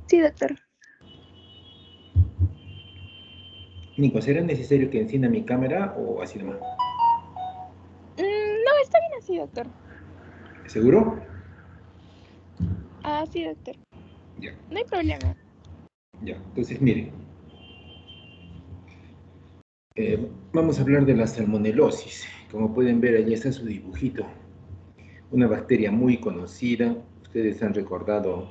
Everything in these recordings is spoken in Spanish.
Sí, doctor. Nico, ¿será necesario que encienda mi cámara o así nomás? No, está bien así, doctor. ¿Seguro? Ah, sí, doctor. Ya, No hay problema. ya. Entonces, mire, vamos a hablar de la salmonelosis. Como pueden ver, allí está su dibujito. Una bacteria muy conocida. Ustedes han recordado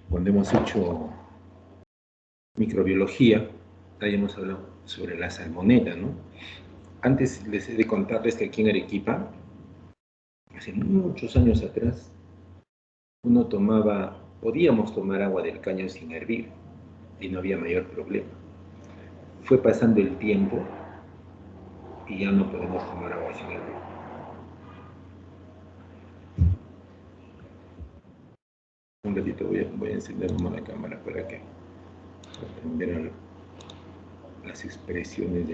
cuando hemos hecho microbiología, ahí hemos hablado sobre la salmonela, ¿no? Antes les he de contarles que aquí en Arequipa, hace muchos años atrás, podíamos tomar agua del caño sin hervir y no había mayor problema. Fue pasando el tiempo y ya no podemos tomar agua sin hervir. Un ratito voy a encender la cámara para que vean las expresiones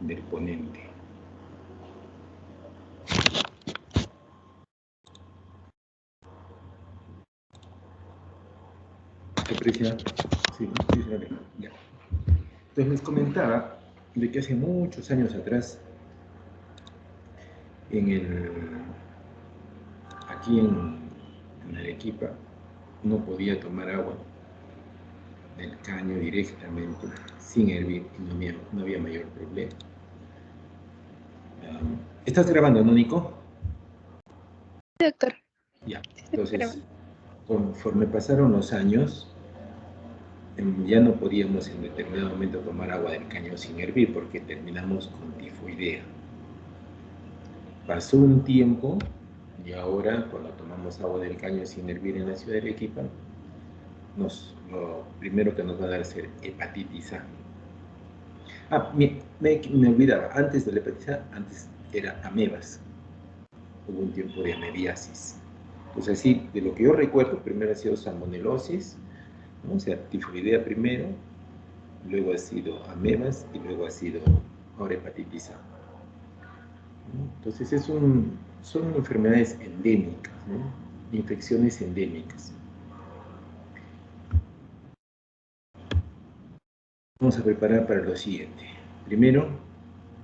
del ponente. ¿Se aprecia? Sí, sí, se ve. Ya. Entonces les comentaba de que hace muchos años atrás, aquí en Arequipa, no podía tomar agua del caño directamente, sin hervir, y no había mayor problema. ¿Estás grabando, no, Nico? Sí, doctor. Ya, Sí, estoy entonces, grabando. conforme pasaron los años, ya no podíamos en determinado momento tomar agua del caño sin hervir porque terminamos con tifoidea. Pasó un tiempo y ahora cuando tomamos agua del caño sin hervir en la ciudad de Arequipa, lo primero que nos va a dar es hepatitis A. Me olvidaba, antes de la hepatitis A, antes era amebas. Hubo un tiempo de amebiasis. Entonces así, de lo que yo recuerdo, primero ha sido salmonelosis, ¿no? O sea, tifoidea primero, luego ha sido amebas y luego ha sido ahora hepatitis A. Entonces son enfermedades endémicas, ¿no? Infecciones endémicas. Vamos a preparar para lo siguiente. Primero,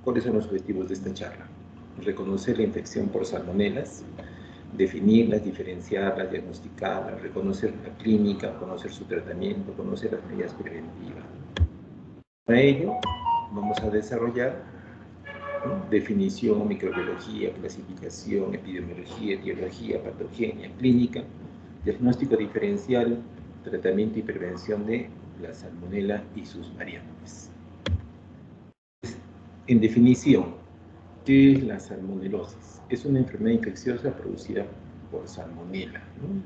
¿cuáles son los objetivos de esta charla? Reconocer la infección por salmonelas, definirlas, diferenciarlas, diagnosticarlas, reconocer la clínica, conocer su tratamiento, conocer las medidas preventivas. Para ello, vamos a desarrollar, ¿no?, definición, microbiología, clasificación, epidemiología, etiología, patogenia, clínica, diagnóstico diferencial, tratamiento y prevención de la salmonela y sus variantes. En definición, ¿qué es la salmonelosis? Es una enfermedad infecciosa producida por salmonela, ¿no?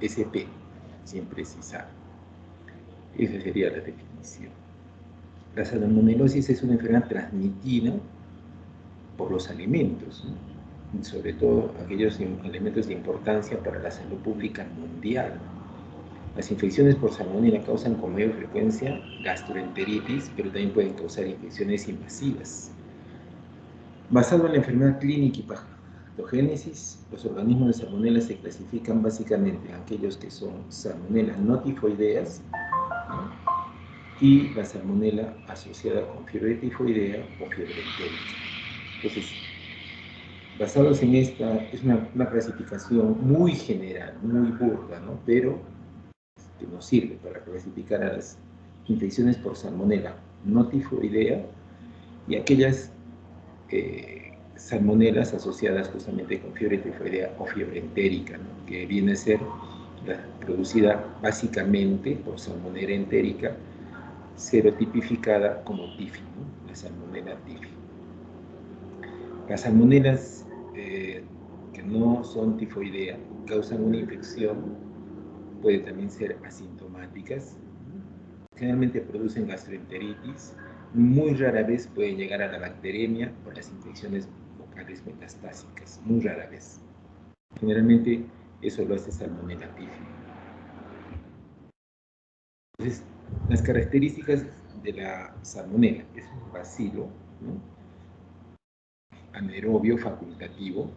SP, sin precisar. Esa sería la definición. La salmonelosis es una enfermedad transmitida por los alimentos, ¿no? Sobre todo aquellos alimentos de importancia para la salud pública mundial. Las infecciones por salmonela causan con mayor frecuencia gastroenteritis, pero también pueden causar infecciones invasivas. Basado en la enfermedad clínica y patogénesis, los organismos de salmonela se clasifican básicamente en aquellos que son salmonela no tifoideas, ¿no?, y la salmonela asociada con fiebre tifoidea o fiebre entérica. Entonces, basados en esta, es una clasificación muy general, muy burda, ¿no?, pero que nos sirve para clasificar a las infecciones por salmonela no tifoidea y aquellas salmonelas asociadas justamente con fiebre tifoidea o fiebre entérica, ¿no?, que viene a ser producida básicamente por salmonela entérica, serotipificada como tifi, ¿no?, la salmonela tifi. Las salmonelas que no son tifoidea causan una infección, pueden también ser asintomáticas, generalmente producen gastroenteritis, muy rara vez pueden llegar a la bacteremia o las infecciones vocales metastásicas, muy rara vez. Generalmente eso lo hace salmonella tifi. Entonces, las características de la salmonella: es un bacilo, ¿no?, anaerobio facultativo,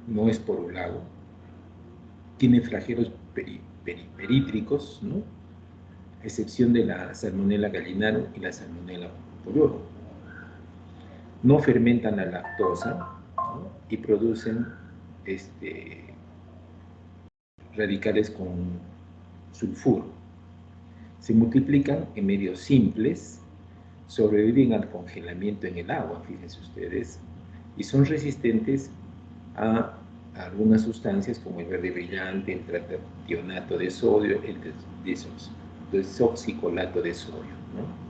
no esporulado, tiene flagelos perítricos, ¿no? A excepción de la Salmonella gallinarum y la Salmonella poliorum. No fermentan la lactosa, ¿no? Y producen radicales con sulfuro. Se multiplican en medios simples, sobreviven al congelamiento en el agua, fíjense ustedes, y son resistentes a algunas sustancias como el verde brillante, el trationato de sodio, el desoxicolato de sodio, ¿no?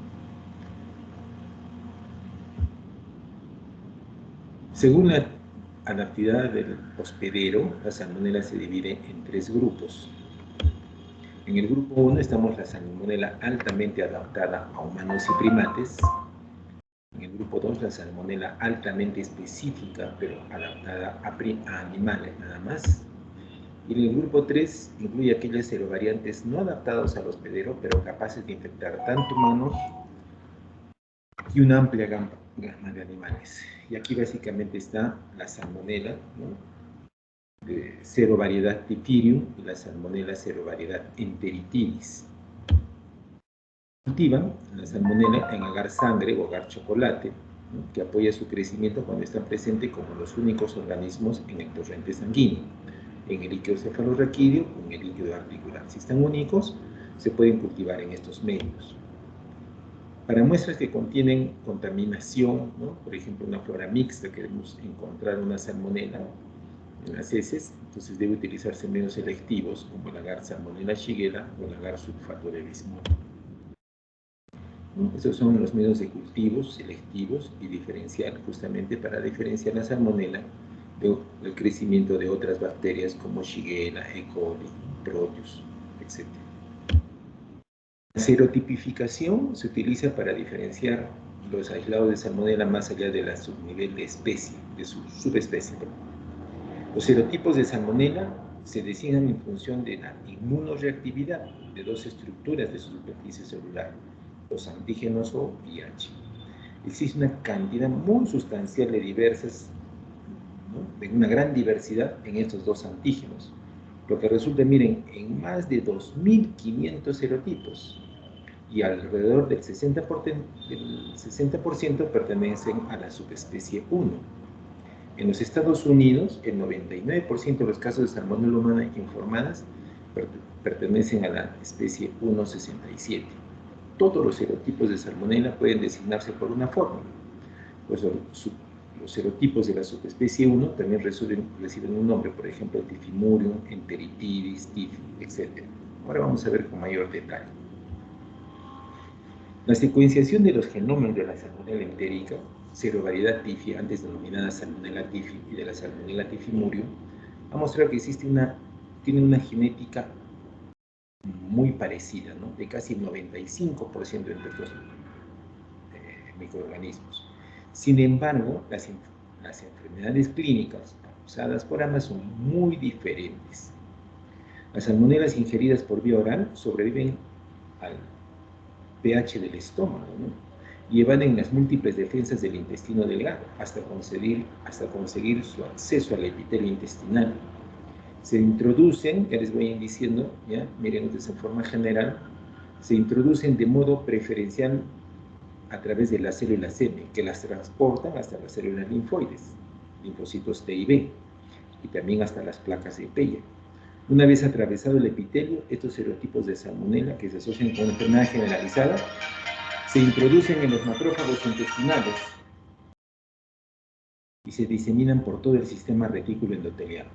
Según la adaptividad del hospedero, la salmonela se divide en 3 grupos. En el grupo 1 estamos la salmonela altamente adaptada a humanos y primates. En el grupo 2, la salmonela altamente específica, pero adaptada a animales nada más. Y en el grupo 3 incluye aquellas serovariantes no adaptadas al hospedero, pero capaces de infectar tanto humanos y una amplia gama de animales. Y aquí básicamente está la salmonela, ¿no? De serovariedad Typhirium y la salmonela serovariedad Enteritidis. Cultivan la salmonela en agar sangre o agar chocolate, ¿no? Que apoya su crecimiento cuando están presentes como los únicos organismos en el torrente sanguíneo, en el líquido cefalorraquídeo o en el líquido articular. Si están únicos, se pueden cultivar en estos medios. Para muestras que contienen contaminación, ¿no? Por ejemplo, una flora mixta, queremos encontrar una salmonela en las heces, entonces debe utilizarse medios selectivos como el agar Salmonella shigella o el agar sulfato de bismuto. ¿No? Esos son los medios de cultivos selectivos y diferencial, justamente para diferenciar la salmonella del crecimiento de otras bacterias como Shigella, E. coli, Proteus, etc. La serotipificación se utiliza para diferenciar los aislados de salmonella más allá de la subnivel de especie, de su subespecie. Los serotipos de salmonella se designan en función de la inmunoreactividad de 2 estructuras de su superficie celular, los antígenos o IH. Existe una cantidad muy sustancial de diversas, ¿no? De una gran diversidad en estos 2 antígenos, lo que resulta, miren, en más de 2.500 serotipos, y alrededor del 60% pertenecen a la subespecie 1. En los Estados Unidos, el 99% de los casos de salmonella humana informadas pertenecen a la especie 167. Todos los serotipos de salmonella pueden designarse por una fórmula. Pues los serotipos de la subespecie 1 también reciben un nombre, por ejemplo, Typhimurium, Enteritidis, Typhi, etc. Ahora vamos a ver con mayor detalle. La secuenciación de los genomas de la salmonella entérica, serovariedad Typhi, antes denominada salmonella Typhi, y de la salmonella Typhimurium, ha mostrado que tiene una genética muy parecida, ¿no? De casi el 95% entre estos microorganismos. Sin embargo, las enfermedades clínicas causadas por ambas son muy diferentes. Las salmonelas ingeridas por vía oral sobreviven al pH del estómago, ¿no? Y evaden las múltiples defensas del intestino delgado hasta conseguir su acceso al epitelio intestinal. Se introducen, ya les voy diciendo, ¿ya? Miren de esa forma general, se introducen de modo preferencial a través de las células M, que las transportan hasta las células linfoides, linfocitos T y B, y también hasta las placas de Peyerl. Una vez atravesado el epitelio, estos serotipos de salmonella que se asocian con enfermedad generalizada se introducen en los macrófagos intestinales y se diseminan por todo el sistema retículo endotelial.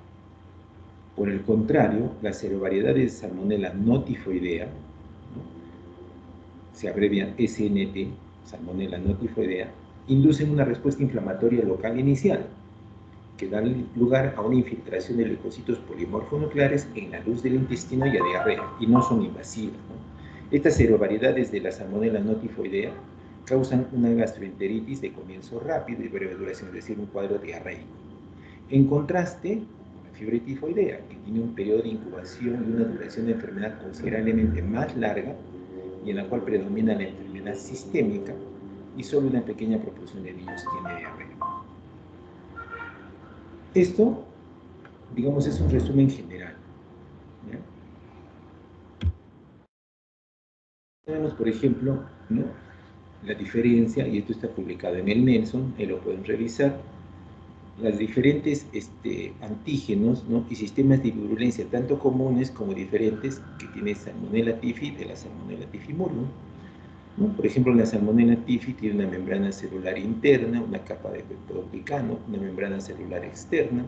Por el contrario, las serovariedades de salmonella no tifoidea, ¿no? Se abrevian SNT, salmonella no tifoidea, inducen una respuesta inflamatoria local inicial, que da lugar a una infiltración de leucocitos polimorfonucleares en la luz del intestino y a diarrea, y no son invasivas, ¿no? Estas serovariedades de la salmonella no tifoidea causan una gastroenteritis de comienzo rápido y breve duración, es decir, un cuadro diarreico. En contraste, la fiebre tifoidea, que tiene un periodo de incubación y una duración de enfermedad considerablemente más larga, y en la cual predomina la enfermedad sistémica, y solo una pequeña proporción de niños tiene diarrea. Esto, digamos, es un resumen general. ¿ya? Tenemos, por ejemplo, ¿no?, la diferencia, y esto está publicado en el Nelson, ahí lo pueden revisar, las diferentes antígenos, ¿no?, y sistemas de virulencia, tanto comunes como diferentes, que tiene Salmonella typhi de la Salmonella typhimurium, ¿no? Por ejemplo, la Salmonella typhi tiene una membrana celular interna, una capa de peptidoglicano, una membrana celular externa,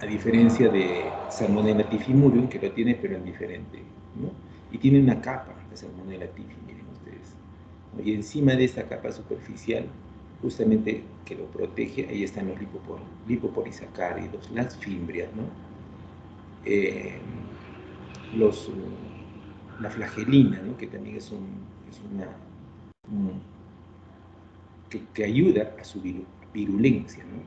a diferencia de Salmonella typhimurium, que lo tiene pero en diferente, ¿no? Y tiene una capa, la Salmonella typhi, miren ustedes, ¿no? Y encima de esta capa superficial, justamente que lo protege, ahí están los lipopolisacáridos, las fimbrias, ¿no? Eh, la flagelina, ¿no?, que también es que ayuda a su virulencia, ¿no?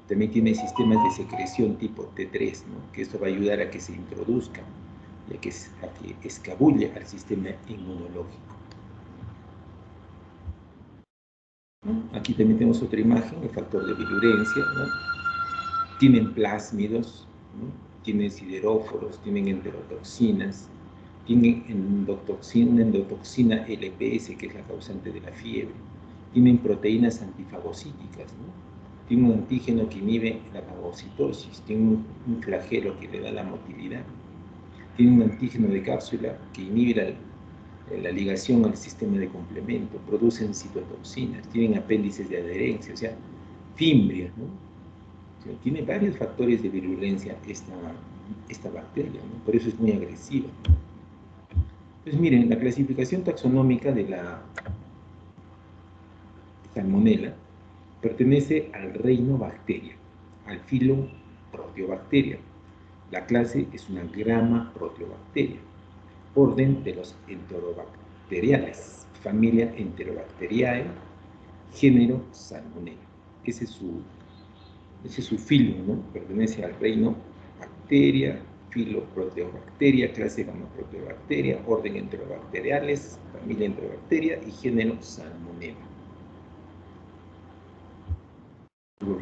También tiene sistemas de secreción tipo T3, ¿no?, que esto va a ayudar a que se introduzca y a que escabulle al sistema inmunológico, ¿no? Aquí también tenemos otra imagen, el factor de virulencia, ¿no? Tienen plásmidos, ¿no?, tienen sideróforos, tienen enterotoxinas, tienen endotoxina LPS, que es la causante de la fiebre, tienen proteínas antifagocíticas, ¿no? Tiene un antígeno que inhibe la fagocitosis, tiene un flagelo que le da la motilidad, tiene un antígeno de cápsula que inhibe la ligación al sistema de complemento, producen citotoxinas, tienen apéndices de adherencia, o sea, fimbrias, ¿no? O sea, tiene varios factores de virulencia esta bacteria, ¿no? Por eso es muy agresiva. Pues miren, la clasificación taxonómica de la Salmonella pertenece al reino Bacteria, al filo Proteobacteria. La clase es una grama Proteobacteria. Orden de los enterobacteriales, familia Enterobacteriae, género Salmonella. Ese es su filo, ¿no? Pertenece al reino Bacteria, filo Proteobacteria, clase Gamma Proteobacteria, orden Enterobacteriales, familia Enterobacteria y género Salmonella.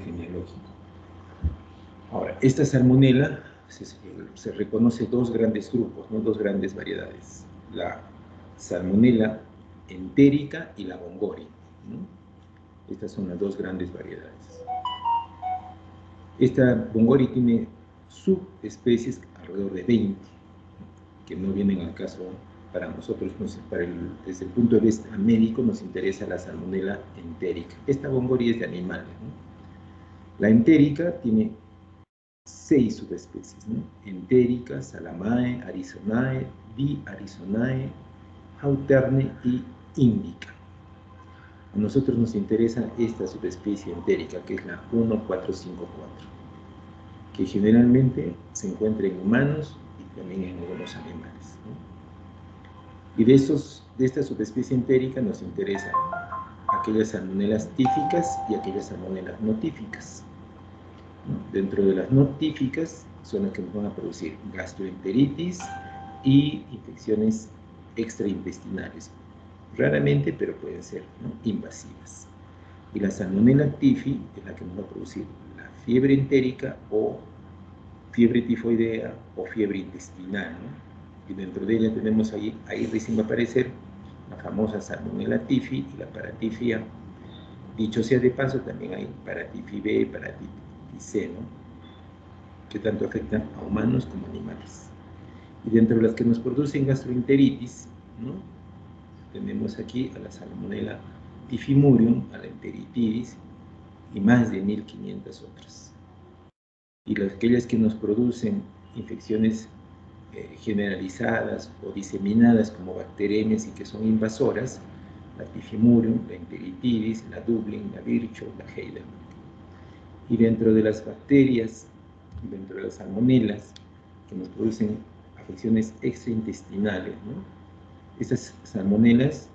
Genealógico. Ahora, esta Salmonella se reconoce dos grandes grupos, ¿no?, dos grandes variedades: la Salmonella entérica y la Bongori, ¿no? Estas son las dos grandes variedades. Esta Bongori tiene subespecies alrededor de 20, que no vienen al caso para nosotros. Desde el punto de vista médico nos interesa la Salmonella entérica. Esta Bongori es de animales, ¿no? La entérica tiene 6 subespecies, ¿no? Entérica, Salamae, Arizonae, Di-Arizonae, Hauterne y Indica. A nosotros nos interesa esta subespecie entérica, que es la 1454, que generalmente se encuentra en humanos y también en algunos animales, ¿no? Y de esta subespecie entérica nos interesan aquellas salmonellas tíficas y aquellas salmonellas no tíficas, ¿no? Dentro de las no tíficas son las que nos van a producir gastroenteritis y infecciones extraintestinales. Raramente, pero pueden ser, ¿no?, invasivas. Y la Salmonella typhi es la que nos va a producir la fiebre entérica o fiebre tifoidea o fiebre intestinal, ¿no? Y dentro de ella tenemos ahí recién va a aparecer la famosa Salmonella typhi y la paratifia. Dicho sea de paso, también hay paratifia B, paratifia C, ¿no?, que tanto afectan a humanos como animales. Y dentro de las que nos producen gastroenteritis, ¿no?, tenemos aquí a la Salmonella typhimurium, a la enteritidis y más de 1500 otras. Y aquellas que nos producen infecciones generalizadas o diseminadas como bacteremias y que son invasoras, la Typhimurium, la enteritidis, la Dublin, la Virchow, la Heidelberg. Y dentro de las bacterias, dentro de las salmonelas que nos producen afecciones extraintestinales, ¿no?, estas salmonelas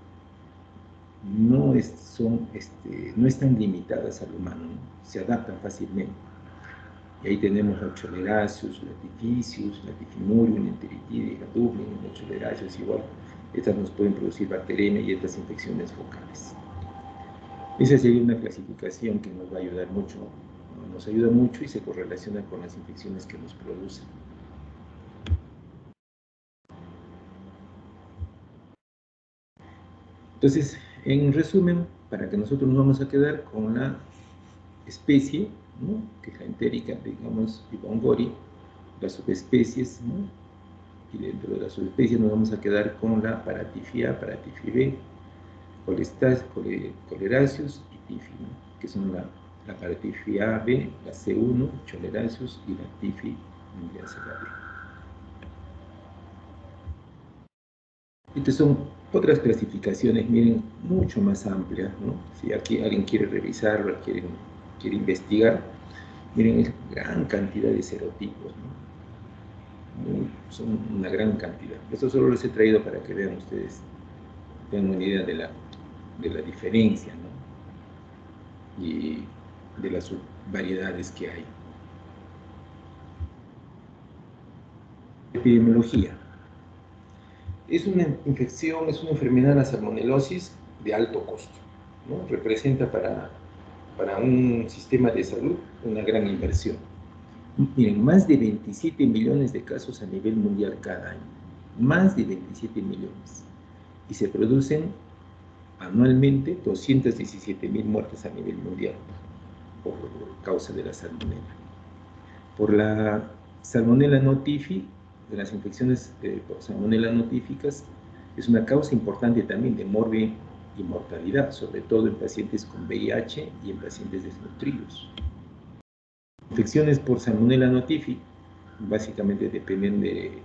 no están limitadas al humano, ¿no?, se adaptan fácilmente. Y ahí tenemos la Choleraceus, la Typhisius, la Typhimurium, la enteritidis, la Dublin, la Choleraceus igual. Estas nos pueden producir bacteremia y estas infecciones focales. Esa sería una clasificación que nos va a ayudar mucho, nos ayuda mucho y se correlaciona con las infecciones que nos producen. Entonces, en resumen, para que nosotros nos vamos a quedar con la especie, ¿no?, que es la entérica, digamos, Vibongori, las subespecies, ¿no?, y dentro de las subespecies nos vamos a quedar con la Paratyphi A, Paratyphi B, Choleraceus y Typhi, ¿no?, que son la Paratyphi A, B, la C1, Choleraceus, y la Typhi Mundiaceae. Estas son otras clasificaciones, miren, mucho más amplias, ¿no? Si aquí alguien quiere revisarlo, quiere investigar, miren, es gran cantidad de serotipos, ¿no? Son una gran cantidad. Esto solo les he traído para que vean ustedes, tengan una idea de la diferencia, ¿no?, y de las subvariedades que hay. Epidemiología. Es una infección, es una enfermedad, la salmonelosis, de alto costo, ¿no? Representa para un sistema de salud una gran inversión. Miren, más de 27 millones de casos a nivel mundial cada año. Más de 27 millones. Y se producen anualmente 217.000 muertes a nivel mundial por causa de la salmonela. Por la salmonella no typhi, de las infecciones por salmonella no tíficas, es una causa importante también de muerte y mortalidad, sobre todo en pacientes con VIH y en pacientes desnutridos. Infecciones por salmonella no typhi básicamente dependen de,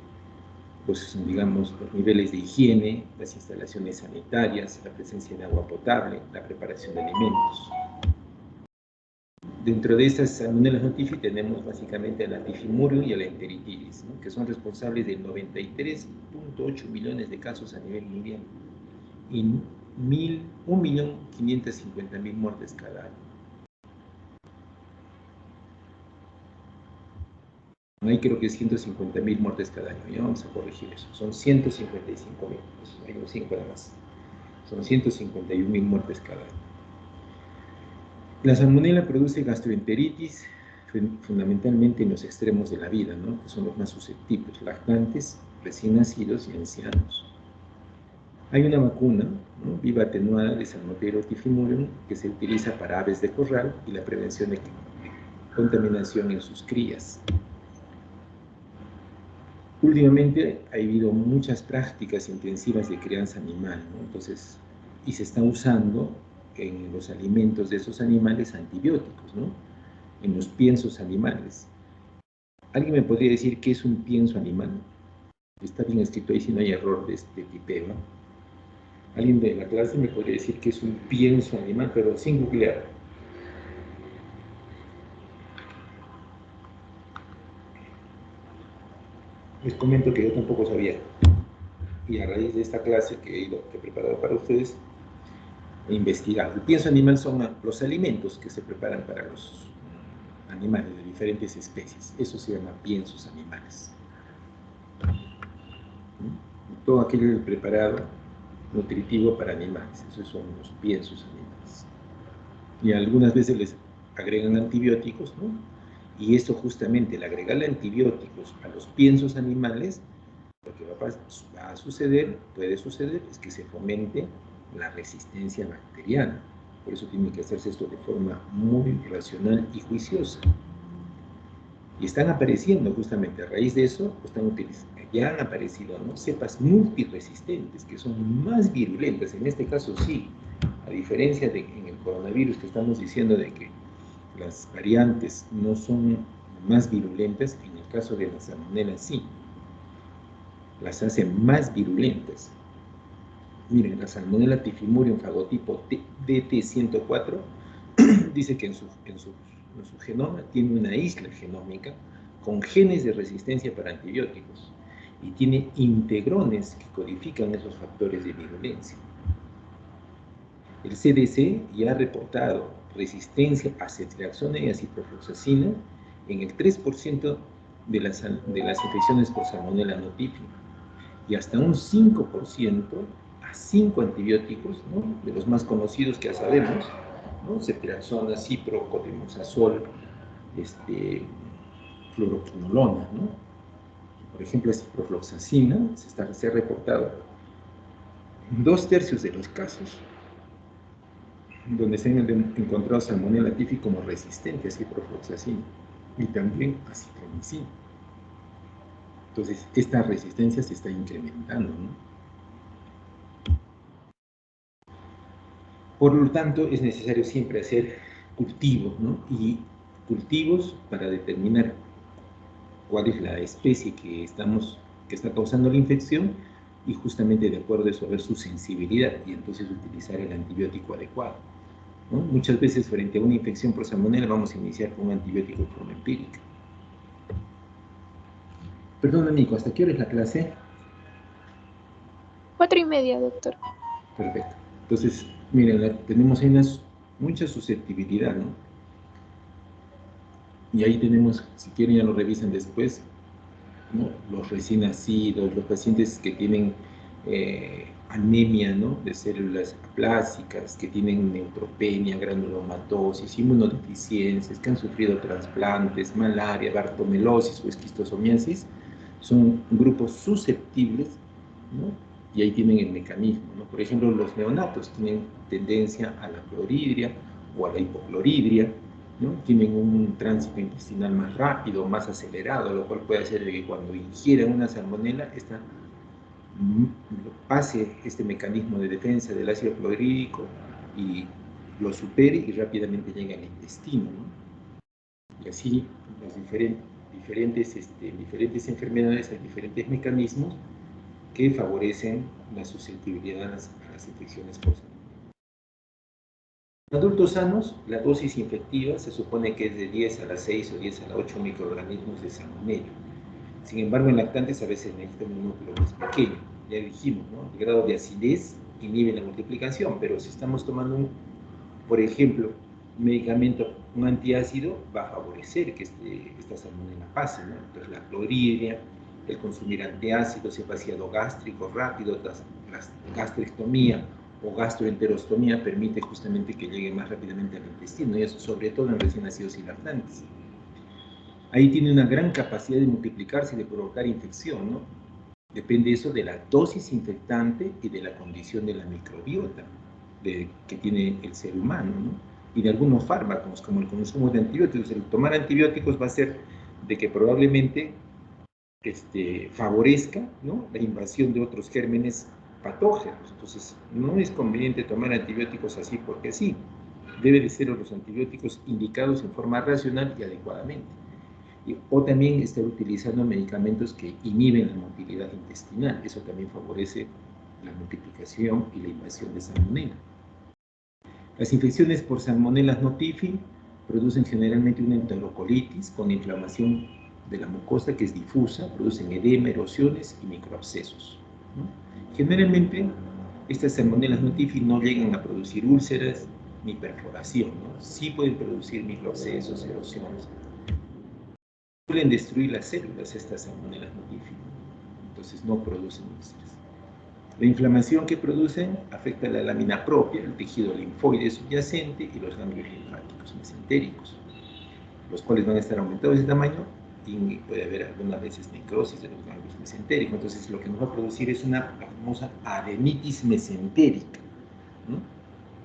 pues, digamos, los niveles de higiene, las instalaciones sanitarias, la presencia de agua potable, la preparación de alimentos. Dentro de estas salmonellas no typhi tenemos básicamente a la tifimurium y a la enteritidis, ¿no?, que son responsables de 93.8 millones de casos a nivel mundial y 1.550.000 muertes cada año. Ahí creo que es 150.000 muertes cada año, ya vamos a corregir eso, son 155.000, hay unos 5 nada más, son 151.000 muertes cada año. La salmonella produce gastroenteritis fundamentalmente en los extremos de la vida, ¿no?, que son los más susceptibles, lactantes, recién nacidos y ancianos. Hay una vacuna, ¿no?, viva atenuada de Salmonella typhimurium, que se utiliza para aves de corral y la prevención de contaminación en sus crías. Últimamente ha habido muchas prácticas intensivas de crianza animal, ¿no?, entonces, y se está usando en los alimentos de esos animales antibióticos, ¿no?, en los piensos animales. ¿Alguien me podría decir qué es un pienso animal? Está bien escrito ahí si no hay error de tipeo, ¿no? ¿Alguien de la clase me podría decir qué es un pienso animal, pero sin googlear? Les comento que yo tampoco sabía. Y a raíz de esta clase que he preparado para ustedes, he investigado. El pienso animal son los alimentos que se preparan para los animales de diferentes especies. Eso se llama piensos animales. Todo aquel preparado nutritivo para animales. Esos son los piensos animales. Y algunas veces les agregan antibióticos, ¿no? Y esto justamente, el agregarle antibióticos a los piensos animales, lo que va a suceder, puede suceder, es que se fomente la resistencia bacteriana. Por eso tiene que hacerse esto de forma muy racional y juiciosa. Y están apareciendo justamente a raíz de eso, ya han aparecido, ¿no?, cepas multiresistentes que son más virulentas. En este caso sí, a diferencia de en el coronavirus que estamos diciendo de que las variantes no son más virulentas, en el caso de la salmonella sí, las hacen más virulentas. Miren, la salmonella typhimurium fagotipo DT104 dice que en su genoma tiene una isla genómica con genes de resistencia para antibióticos y tiene integrones que codifican esos factores de virulencia. El CDC ya ha reportado resistencia a ceftriaxona y a ciprofloxacina en el 3% de las infecciones por salmonella no typhi y hasta un 5% a 5 antibióticos, ¿no?, de los más conocidos que ya sabemos, ¿no?, ceftriaxona, cipro, cotrimoxazol, fluoroquinolona, ¿no? Por ejemplo, la ciprofloxacina se ha reportado en 2/3 de los casos donde se han encontrado salmonella typhi como resistente a ciprofloxacina y también a citromicina. Entonces, esta resistencia se está incrementando, ¿no? Por lo tanto, es necesario siempre hacer cultivos, ¿no? Y cultivos para determinar cuál es la especie que está causando la infección y justamente de acuerdo a eso ver su sensibilidad y entonces utilizar el antibiótico adecuado, ¿no? Muchas veces frente a una infección por salmonella vamos a iniciar con un antibiótico de forma empírica. Perdón, Nico, ¿hasta qué hora es la clase? 4:30, doctor. Perfecto. Entonces, miren, tenemos ahí mucha susceptibilidad, ¿no? Y ahí tenemos, si quieren ya lo revisan después, ¿no? Los recién nacidos, los pacientes que tienen anemia, ¿no? De células aplásicas, que tienen neutropenia, granulomatosis, inmunodeficiencias, que han sufrido trasplantes, malaria, bartomelosis o esquistosomiasis, son grupos susceptibles, ¿no? Y ahí tienen el mecanismo, ¿no? Por ejemplo, los neonatos tienen tendencia a la cloridria o a la hipocloridria, ¿no? Tienen un tránsito intestinal más rápido, más acelerado, lo cual puede hacer que cuando ingieran una salmonela, pase este mecanismo de defensa del ácido clorhídrico y lo supere y rápidamente llegue al intestino, ¿no? Y así los diferentes enfermedades hay diferentes mecanismos que favorecen la susceptibilidad a las infecciones por salmonela. En adultos sanos, la dosis infectiva se supone que es de 10 a la 6 o 10 a la 8 microorganismos de salmonella. Sin embargo, en lactantes a veces necesitan un núcleo más pequeño. Ya dijimos, ¿no? El grado de acidez inhibe la multiplicación, pero si estamos tomando, por ejemplo, un medicamento, un antiácido, va a favorecer que esta salmonella pase, ¿no? Entonces, la cloridria, el consumir antiácidos, el vaciado gástrico rápido, la gastrectomía o gastroenterostomía permite justamente que llegue más rápidamente al intestino, y eso sobre todo en recién nacidos y lactantes. Ahí tiene una gran capacidad de multiplicarse y de provocar infección, ¿no? Depende eso de la dosis infectante y de la condición de la microbiota que tiene el ser humano, ¿no? Y de algunos fármacos, como el consumo de antibióticos. El tomar antibióticos va a ser de que probablemente favorezca, ¿no? La invasión de otros gérmenes patógenos. Entonces, no es conveniente tomar antibióticos así porque sí. Deben de ser los antibióticos indicados en forma racional y adecuadamente. O también estar utilizando medicamentos que inhiben la motilidad intestinal. Eso también favorece la multiplicación y la invasión de salmonella. Las infecciones por salmonella no typhi producen generalmente una enterocolitis con inflamación de la mucosa que es difusa, producen edema, erosiones y microabscesos, ¿no? Generalmente, estas salmonellas no typhi no llegan a producir úlceras ni perforación, ¿no? Sí pueden producir microabscesos, erosiones. Suelen destruir las células estas salmonellas no typhi, entonces no producen úlceras. La inflamación que producen afecta la lámina propia, el tejido linfoide subyacente y los ganglios linfáticos mesentéricos, los cuales van a estar aumentados de tamaño y puede haber algunas veces necrosis de los ganglios mesentéricos. Entonces lo que nos va a producir es la famosa adenitis mesentérica, ¿no?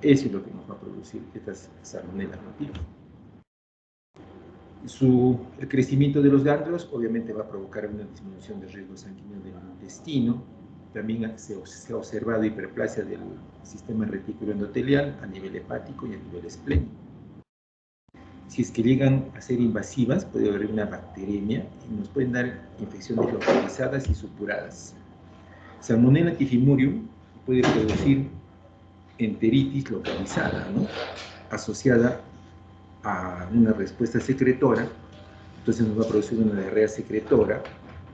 Eso es lo que nos va a producir estas salmonellas no typhi. El crecimiento de los ganglios obviamente va a provocar una disminución del riesgo sanguíneo del intestino. También se ha observado hiperplasia del sistema retículo endotelial a nivel hepático y a nivel esplénico. Si es que llegan a ser invasivas, puede haber una bacteremia y nos pueden dar infecciones localizadas y supuradas. Salmonella typhimurium puede producir enteritis localizada, ¿no? Asociada a una respuesta secretora. Entonces nos va a producir una diarrea secretora,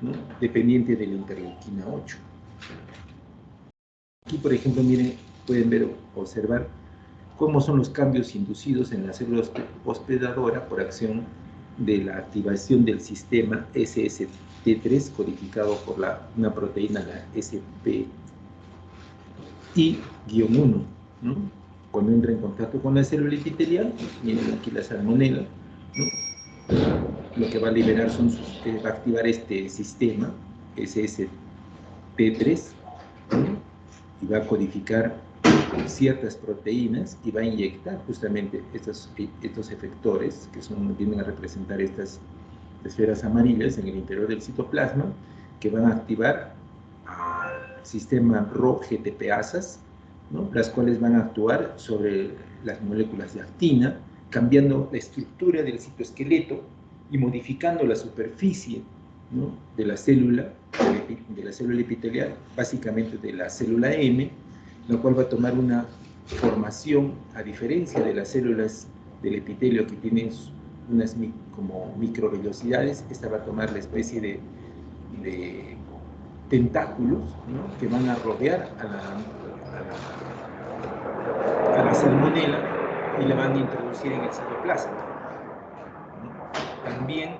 ¿no? Dependiente de la interleuquina 8. Aquí, por ejemplo, miren, pueden ver, observar cómo son los cambios inducidos en la célula hospedadora por acción de la activación del sistema SST3 codificado por una proteína, la SPI-1, ¿no? Cuando entra en contacto con la célula epitelial, miren aquí la salmonella, ¿no? lo que va a liberar va a activar este sistema, SSP3, ¿no? Y va a codificar ciertas proteínas y va a inyectar justamente estos efectores que vienen a representar estas esferas amarillas en el interior del citoplasma, que van a activar al sistema Rho-GTPasas, ¿no? Las cuales van a actuar sobre las moléculas de actina, cambiando la estructura del citoesqueleto y modificando la superficie, ¿no? de la célula epitelial, básicamente de la célula M, la cual va a tomar una formación, a diferencia de las células del epitelio que tienen unas como microvellosidades. Esta va a tomar la especie de tentáculos, ¿no? que van a rodear a la salmonela y la van a introducir en el citoplasma, ¿no? También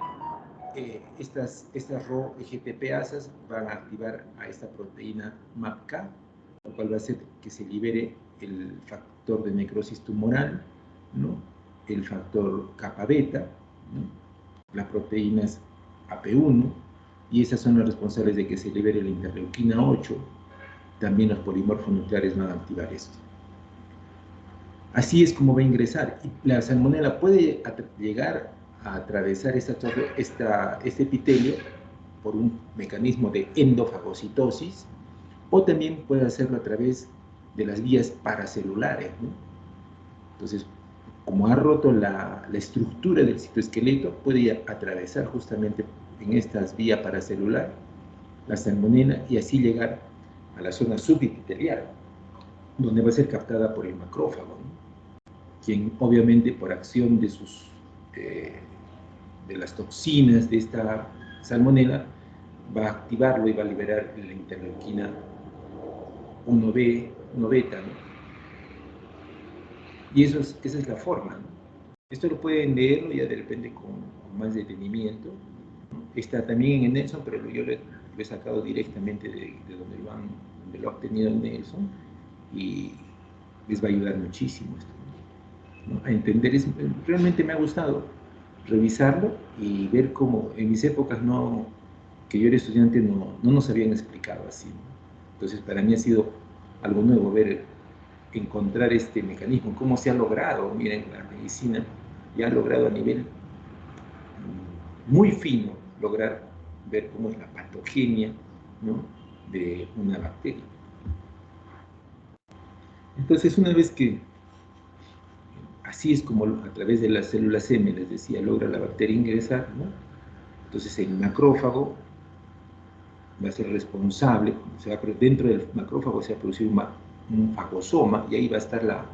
estas Rho-GTPasas van a activar a esta proteína MAPK, lo cual va a hacer que se libere el factor de necrosis tumoral, ¿no? El factor kappa beta, ¿no? Las proteínas AP1, y esas son las responsables de que se libere la interleuquina 8. También los polimorfos nucleares van a activar esto. Así es como va a ingresar. Y la salmonela puede llegar a atravesar este epitelio por un mecanismo de endofagocitosis, o también puede hacerlo a través de las vías paracelulares, ¿no? Entonces, como ha roto la estructura del citoesqueleto, puede atravesar justamente en estas vías paracelular la salmonela y así llegar a la zona subepitelial, donde va a ser captada por el macrófago, ¿no? Quien obviamente por acción de las toxinas de esta salmonela va a activarlo y va a liberar la interleuquina 1B, 1 beta, ¿no? Y esa es la forma, ¿no? Esto lo pueden leerlo ya de repente con más detenimiento, ¿no? Está también en Nelson, pero yo lo he sacado directamente de donde lo ha obtenido Nelson, y les va a ayudar muchísimo esto, ¿no? A entender. Realmente me ha gustado revisarlo y ver cómo en mis épocas que yo era estudiante no nos habían explicado así, ¿no? Entonces para mí ha sido algo nuevo encontrar este mecanismo, cómo se ha logrado. Miren, la medicina ya ha logrado a nivel muy fino lograr ver cómo es la patogenia, ¿no? de una bacteria. Entonces, una vez que así es como a través de las células M, les decía, logra la bacteria ingresar, ¿no? Entonces el macrófago va a ser responsable, dentro del macrófago se va a producir un fagosoma, y ahí va a estar la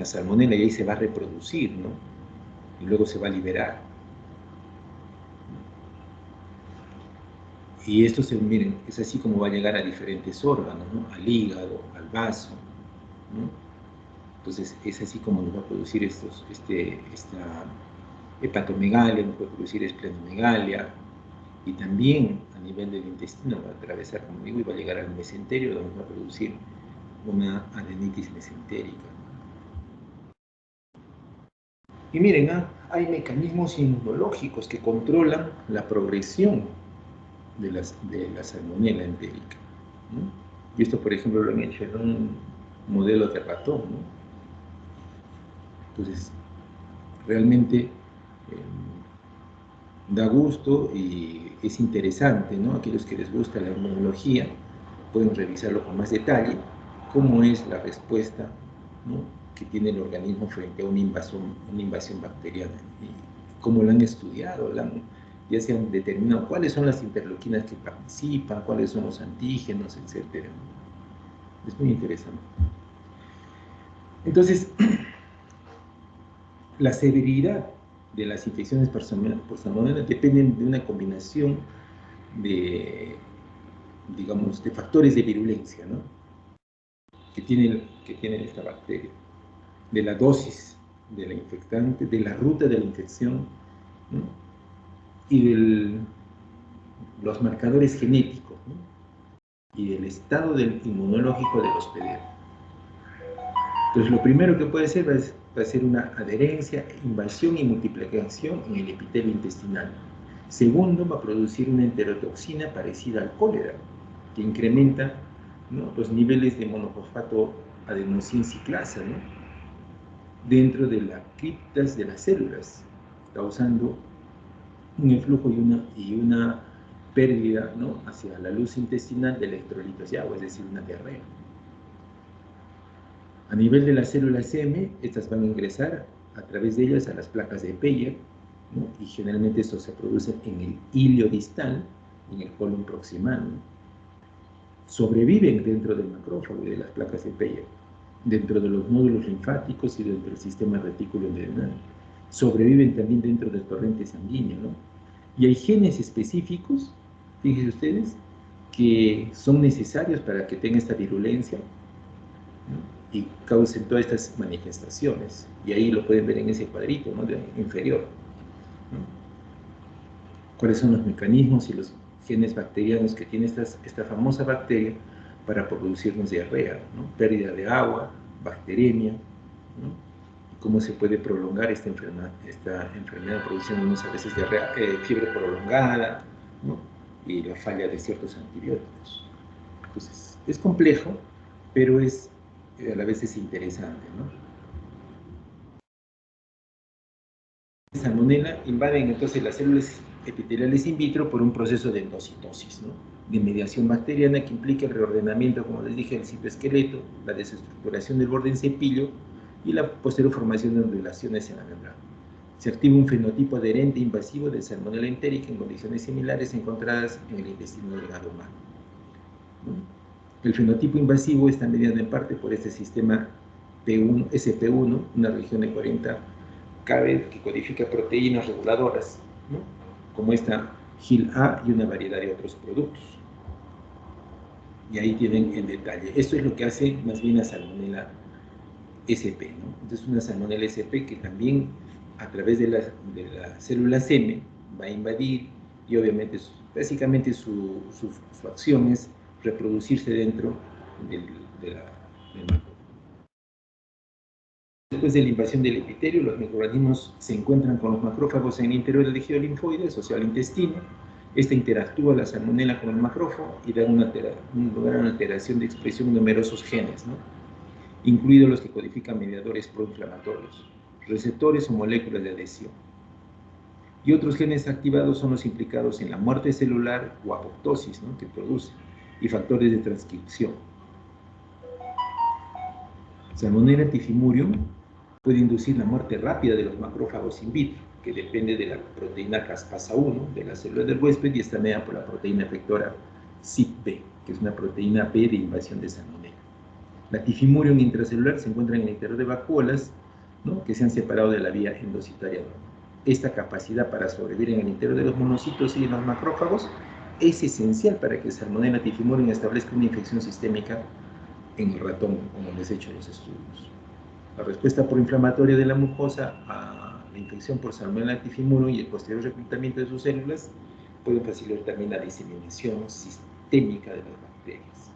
salmonela, y ahí se va a reproducir, ¿no? Y luego se va a liberar. Y esto, miren, es así como va a llegar a diferentes órganos, ¿no? Al hígado, al vaso, ¿no? Entonces es así como nos va a producir esta hepatomegalia, nos puede producir esplenomegalia, y también a nivel del intestino va a atravesar, como digo, y va a llegar al mesenterio, donde va a producir una adenitis mesentérica. Y miren, hay mecanismos inmunológicos que controlan la progresión de la salmonela entérica, ¿no? Y esto, por ejemplo, lo han hecho en un modelo de ratón, ¿no? Entonces, realmente da gusto y es interesante, ¿no? Aquellos que les gusta la inmunología pueden revisarlo con más detalle, cómo es la respuesta, ¿no? que tiene el organismo frente a una invasión bacteriana, y cómo lo han estudiado, ya se han determinado cuáles son las interleuquinas que participan, cuáles son los antígenos, etc. Es muy interesante. Entonces, la severidad de las infecciones por salmonela dependen de una combinación de, digamos, de factores de virulencia, ¿no? que tiene esta bacteria, de la dosis de la infectante, de la ruta de la infección, ¿no? y de los marcadores genéticos, ¿no? y del estado inmunológico del hospedero. Entonces, lo primero que puede ser va a ser una adherencia, invasión y multiplicación en el epitelio intestinal. Segundo, va a producir una enterotoxina parecida al cólera, que incrementa, ¿no?, los niveles de monofosfato adenosín ciclasa, ¿no?, dentro de las criptas de las células, causando un influjo y una pérdida, ¿no?, hacia la luz intestinal de electrolitos de agua, es decir, una diarrea. A nivel de las células M, estas van a ingresar a través de ellas a las placas de Peyer, ¿no?, y generalmente esto se produce en el ilio distal, en el colon proximal, ¿no? Sobreviven dentro del macrófago y de las placas de Peyer, dentro de los nódulos linfáticos y dentro del sistema retículo neuronal. Sobreviven también dentro del torrente sanguíneo, ¿no? Y hay genes específicos, fíjense ustedes, que son necesarios para que tenga esta virulencia, ¿no?, y causen todas estas manifestaciones. Y ahí lo pueden ver en ese cuadrito, ¿no?, inferior, ¿no? Cuáles son los mecanismos y los genes bacterianos que tiene esta famosa bacteria para producirnos diarrea, ¿no?, pérdida de agua, bacteremia, ¿no?, y cómo se puede prolongar esta enfermedad produciéndonos a veces diarrea, fiebre prolongada, ¿no?, y la falla de ciertos antibióticos. Entonces, es complejo, pero a la vez es interesante, ¿no? Salmonella invaden entonces las células epiteliales in vitro por un proceso de endocitosis, ¿no?, de mediación bacteriana que implica el reordenamiento, como les dije, del citoesqueleto, la desestructuración del borde en cepillo y la posterior formación de ondulaciones en la membrana. Se activa un fenotipo adherente invasivo de Salmonella entérica en condiciones similares encontradas en el intestino delgado humano, ¿no? El fenotipo invasivo está mediado en parte por este sistema SP1, una región de 40 kb que codifica proteínas reguladoras, ¿no?, como esta GIL-A y una variedad de otros productos. Y ahí tienen el detalle. Esto es lo que hace más bien la Salmonella SP, ¿no? Entonces, una Salmonella SP que también a través de las células M va a invadir y obviamente básicamente su acción es reproducirse dentro del macrófago. Después de la invasión del epitelio, los microorganismos se encuentran con los macrófagos en el interior del tejido linfoide, asociado al intestino. Esta interactúa la salmonela con el macrófago y da lugar a una alteración de expresión de numerosos genes, ¿no?, incluidos los que codifican mediadores proinflamatorios, receptores o moléculas de adhesión. Y otros genes activados son los implicados en la muerte celular o apoptosis, ¿no?, que produce, y factores de transcripción. Salmonella typhimurium puede inducir la muerte rápida de los macrófagos in vitro, que depende de la proteína caspasa 1 de la célula del huésped y está mediada por la proteína efectora CYP, que es una proteína B de invasión de Salmonella. La Typhimurium intracelular se encuentra en el interior de vacuolas, ¿no?, que se han separado de la vía endocitaria normal. Esta capacidad para sobrevivir en el interior de los monocitos y en los macrófagos es esencial para que Salmonella Typhimurium establezca una infección sistémica en el ratón, como les he hecho en los estudios. La respuesta proinflamatoria de la mucosa a la infección por Salmonella Typhimurium y el posterior reclutamiento de sus células pueden facilitar también la diseminación sistémica de las bacterias.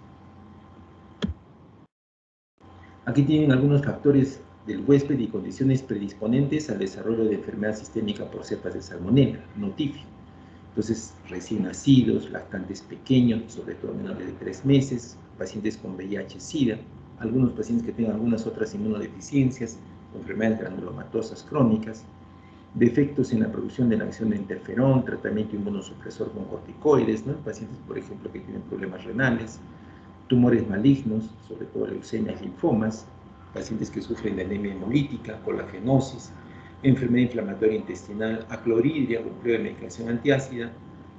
Aquí tienen algunos factores del huésped y condiciones predisponentes al desarrollo de enfermedad sistémica por cepas de Salmonella, no tífico. Entonces, recién nacidos, lactantes pequeños, sobre todo menores de 3 meses, pacientes con VIH-Sida, algunos pacientes que tengan algunas otras inmunodeficiencias, enfermedades granulomatosas crónicas, defectos en la producción de la acción de interferón, tratamiento inmunosupresor con corticoides, ¿no?, pacientes, por ejemplo, que tienen problemas renales, tumores malignos, sobre todo leucemias, linfomas, pacientes que sufren de anemia hemolítica, colagenosis, enfermedad inflamatoria intestinal, acloridria o empleo de medicación antiácida,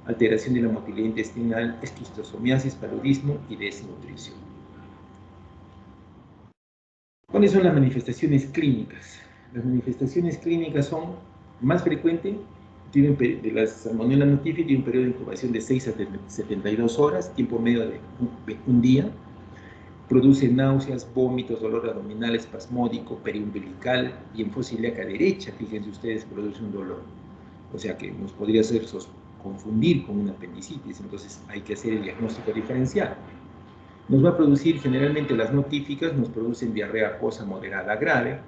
alteración de la motilidad intestinal, esquistosomiasis, paludismo y desnutrición. ¿Cuáles son las manifestaciones clínicas? Las manifestaciones clínicas son más frecuentes, de la Salmonella notifi tiene un periodo de incubación de 6 a 72 horas, tiempo medio de un día. Produce náuseas, vómitos, dolor abdominal, espasmódico, periumbilical y en fosa ilíaca derecha, fíjense ustedes, produce un dolor. O sea que nos podría hacer confundir con una apendicitis, entonces hay que hacer el diagnóstico diferencial. Nos va a producir, generalmente las no típicas, nos producen diarrea acuosa moderada a grave,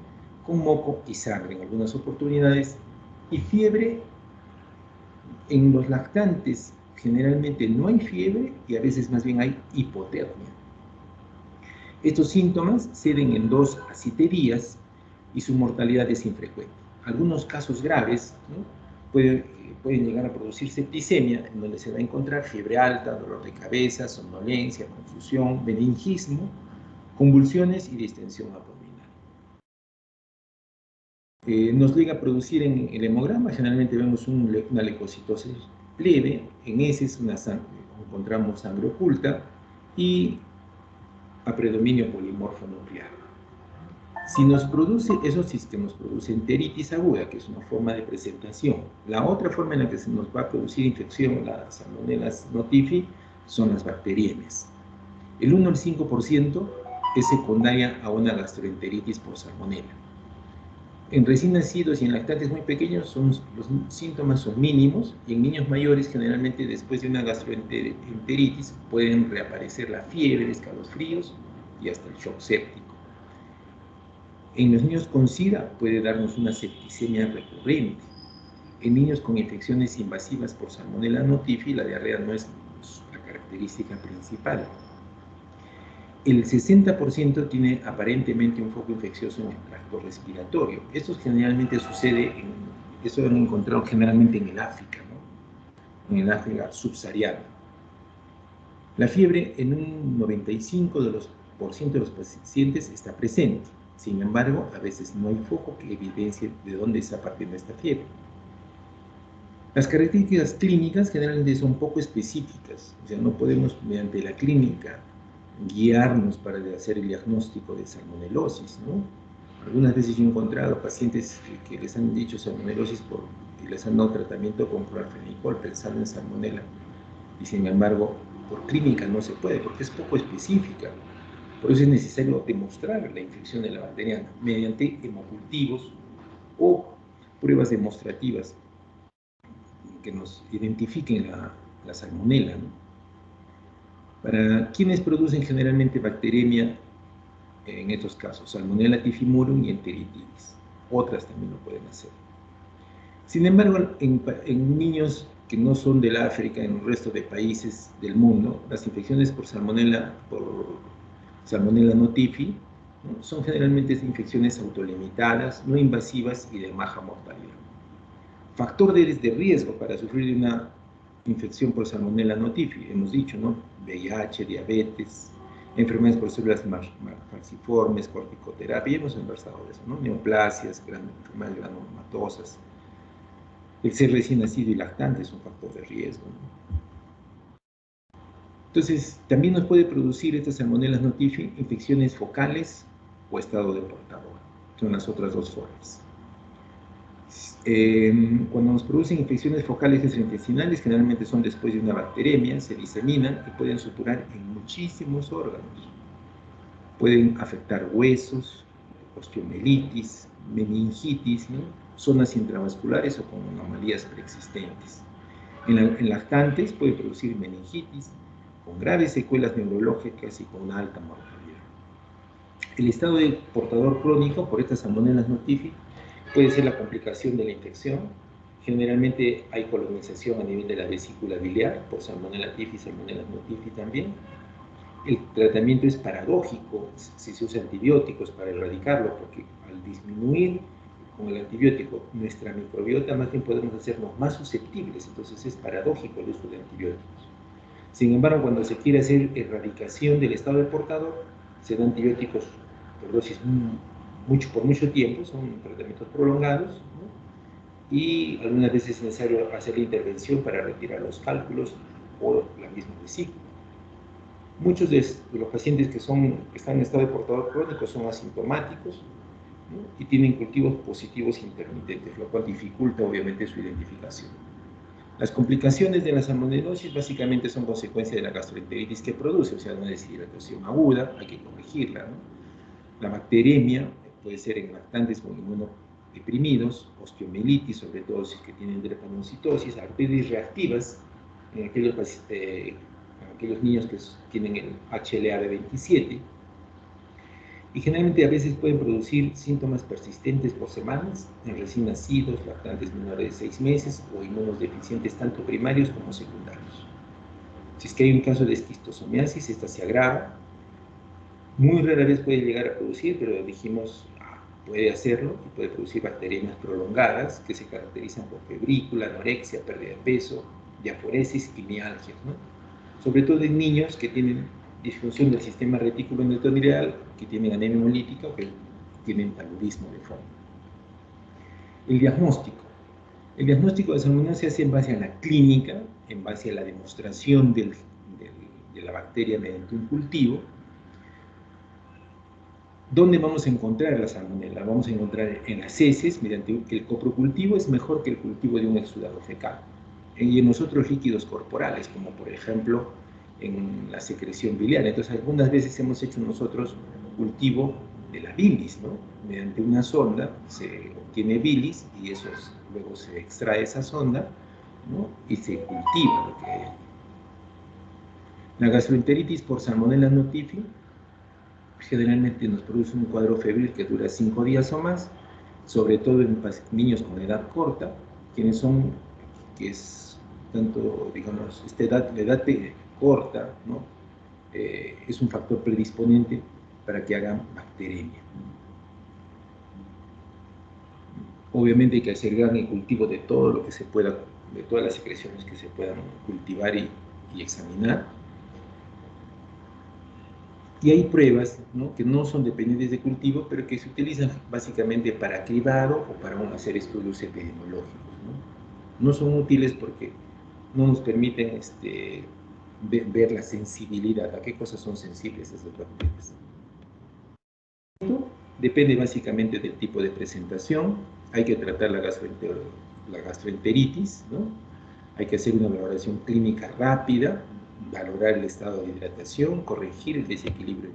con moco y sangre en algunas oportunidades, y fiebre En los lactantes generalmente no hay fiebre y a veces más bien hay hipotermia. Estos síntomas ceden en 2 a 7 días y su mortalidad es infrecuente. Algunos casos graves, ¿no?, pueden llegar a producir septicemia, en donde se va a encontrar fiebre alta, dolor de cabeza, somnolencia, confusión, meningismo, convulsiones y distensión abdominal. Nos llega a producir en el hemograma, generalmente vemos una leucocitosis leve, en heces encontramos sangre oculta y a predominio polimorfo nuclear. Si nos produce, eso sí que nos produce enteritis aguda, que es una forma de presentación. La otra forma en la que se nos va a producir infección, las Salmonelas notifi, son las bacteriemias. El 1 al 5% es secundaria a una gastroenteritis por salmonela. En recién nacidos y en lactantes muy pequeños los síntomas son mínimos, y en niños mayores generalmente después de una gastroenteritis pueden reaparecer la fiebre, escalofríos y hasta el shock séptico. En los niños con SIDA puede darnos una septicemia recurrente. En niños con infecciones invasivas por Salmonella notifi, la diarrea no es la característica principal. El 60% tiene aparentemente un foco infeccioso en el tracto respiratorio. Esto generalmente sucede, eso lo han encontrado generalmente en el África, ¿no?, en el África subsahariana. La fiebre en un 95% de los pacientes está presente. Sin embargo, a veces no hay foco que evidencie de dónde está partiendo esta fiebre. Las características clínicas generalmente son poco específicas, o sea, no podemos mediante la clínica guiarnos para hacer el diagnóstico de salmonelosis, ¿no? Algunas veces yo he encontrado pacientes que les han dicho salmonelosis y les han dado tratamiento con clorfenicol pensando en salmonela, y sin embargo, por clínica no se puede, porque es poco específica. Por eso es necesario demostrar la infección de la bacteriana mediante hemocultivos o pruebas demostrativas que nos identifiquen la salmonela, ¿no? Para quienes producen generalmente bacteremia, en estos casos, Salmonella typhimurium y enteritis. Otras también lo pueden hacer. Sin embargo, en niños que no son del África, en el resto de países del mundo, las infecciones por Salmonella notifi, ¿no?, son generalmente infecciones autolimitadas, no invasivas y de baja mortalidad. Factores de riesgo para sufrir una infección por Salmonella notifi, hemos dicho, ¿no?, VIH, diabetes, enfermedades por células falciformes, corticoterapia, hemos conversado de eso, ¿no?, neoplasias, enfermedades granulomatosas. El ser recién nacido y lactante es un factor de riesgo, ¿no? Entonces, también nos puede producir estas Salmonella notifi infecciones focales o estado de portador. Son las otras dos formas. Cuando nos producen infecciones focales gastrointestinales, generalmente son después de una bacteremia, se diseminan y pueden suturar en muchísimos órganos. Pueden afectar huesos, osteomielitis, meningitis, ¿no?, zonas intravasculares o con anomalías preexistentes. En lactantes puede producir meningitis con graves secuelas neurológicas y con una alta mortalidad. El estado de portador crónico por estas Salmonella notifi puede ser la complicación de la infección. Generalmente hay colonización a nivel de la vesícula biliar por Salmonella typhi y Salmonella notifi también. El tratamiento es paradójico si se usa antibióticos para erradicarlo, porque al disminuir con el antibiótico nuestra microbiota, más bien podemos hacernos más susceptibles, entonces es paradójico el uso de antibióticos. Sin embargo, cuando se quiere hacer erradicación del estado de portador, se dan antibióticos por dosis por mucho tiempo, son tratamientos prolongados, ¿no?, y algunas veces es necesario hacer la intervención para retirar los cálculos o la misma vesícula. Muchos de los pacientes que están en estado de portador crónico son asintomáticos, ¿no?, y tienen cultivos positivos intermitentes, lo cual dificulta obviamente su identificación. Las complicaciones de la salmonelosis básicamente son consecuencia de la gastroenteritis que produce, o sea, una deshidratación aguda, hay que corregirla, ¿no? La bacteremia puede ser en lactantes con inmunodeprimidos, osteomielitis, sobre todo si que tienen drepanocytosis, arterias reactivas en aquellos niños que tienen el HLA-B27, y generalmente a veces pueden producir síntomas persistentes por semanas en recién nacidos, lactantes menores de 6 meses o inmunodeficientes tanto primarios como secundarios. Si es que hay un caso de esquistosomiasis, esta se agrava. Muy rara vez puede llegar a producir, pero dijimos, puede hacerlo y puede producir bacteriemias prolongadas que se caracterizan por febrícula, anorexia, pérdida de peso, diaforesis y mialgias, ¿no? Sobre todo en niños que tienen disfunción del sistema retículo endotelial, que tienen anemia hemolítica o que tienen paludismo de fondo. El diagnóstico. El diagnóstico de salmonela se hace en base a la clínica, en base a la demostración de la bacteria mediante un cultivo. ¿Dónde vamos a encontrar la salmonela? Vamos a encontrar en las heces, mediante el coprocultivo es mejor que el cultivo de un exudado fecal. Y en los otros líquidos corporales, como por ejemplo en la secreción biliar. Entonces, algunas veces hemos hecho nosotros cultivo de la bilis, ¿no? Mediante una sonda se obtiene bilis y luego se extrae esa sonda, ¿no? Y se cultiva lo que hay. La gastroenteritis por Salmonella notifi generalmente nos produce un cuadro febril que dura 5 días o más, sobre todo en niños con edad corta, que es tanto, digamos, la edad corta, ¿no? Es un factor predisponente para que hagan bacteremia. Obviamente hay que hacer gran cultivo de todo lo que se pueda, de todas las secreciones que se puedan cultivar y examinar. Y hay pruebas, ¿no?, que no son dependientes de cultivo, pero que se utilizan básicamente para cribado o para hacer estudios epidemiológicos, ¿no? No son útiles porque no nos permiten ver la sensibilidad, a qué cosas son sensibles esas bacterias. Esto depende básicamente del tipo de presentación. Hay que tratar la gastroenteritis, ¿no? Hay que hacer una valoración clínica rápida, valorar el estado de hidratación, corregir el desequilibrio,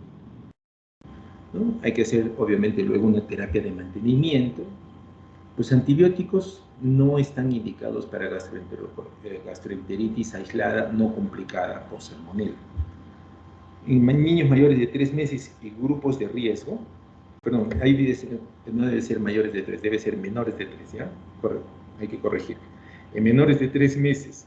¿no? Hay que hacer, obviamente, luego una terapia de mantenimiento. Los antibióticos no están indicados para gastroenteritis aislada no complicada por salmonela. En niños mayores de 3 meses y grupos de riesgo, perdón, ahí no debe ser mayores de 3, debe ser menores de 3, ¿ya? Correcto, hay que corregir. En menores de 3 meses